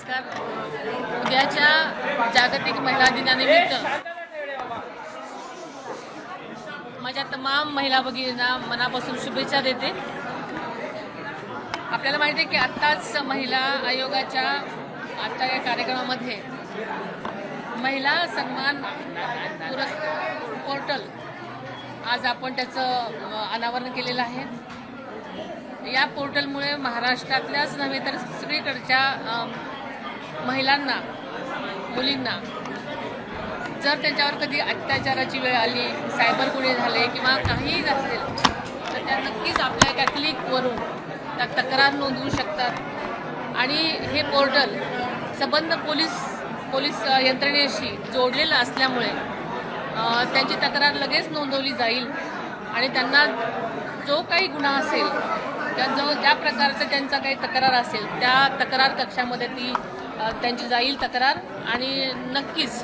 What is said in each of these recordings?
नमस्कार. उद्याच्या जागतिक महिला दिनानिमित्त माझ्या तमाम महिला भगिनींना मनापासून शुभेच्छा देते. आपल्याला माहिती आहे की आत्ताच महिला आयोगाच्या आजच्या या कार्यक्रमामध्ये महिला सन्मान पोर्टल आज आपण त्याचं अनावरण केलेलं आहे. या पोर्टलमुळे महाराष्ट्रातल्याच नव्हे तर सगळीकडच्या महिलांना, मुलींना जर त्यांच्यावर कधी अत्याचाराची वेळ आली, सायबर गुन्हे झाले किंवा काहीही असेल तर त्या नक्कीच आपल्या कॅथलिकवरून त्या तक्रार नोंदवू शकतात. आणि हे पोर्टल संबंध पोलीस यंत्रणेशी जोडलेलं असल्यामुळे त्यांची तक्रार लगेच नोंदवली जाईल आणि त्यांना जो काही गुन्हा असेल, ज्या प्रकारचं त्यांचा काही तक्रार असेल त्या तक्रार कक्षामध्ये त्यांची जाईल तक्रार आणि नक्कीच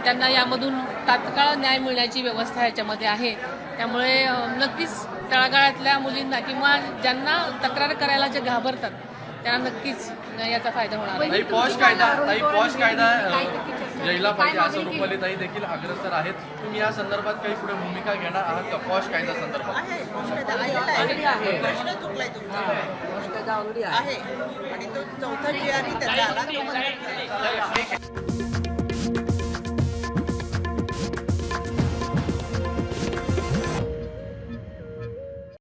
त्यांना यामधून तात्काळ न्याय मिळण्याची व्यवस्था याच्यामध्ये आहे. त्यामुळे नक्कीच तळागाळातल्या मुलींना किंवा ज्यांना तक्रार करायला जे घाबरतात त्यांना नक्कीच याचा फायदा होणार आहे. पॉश कायदा यायला पाहिजे असं रुपालीताई देखील अग्रसर आहेत. तुम्ही या संदर्भात काही पुढे भूमिका घेणार आहात का? पॉश कायदा संदर्भात आहे आणि तो चौथा जी आर त्याचा आला.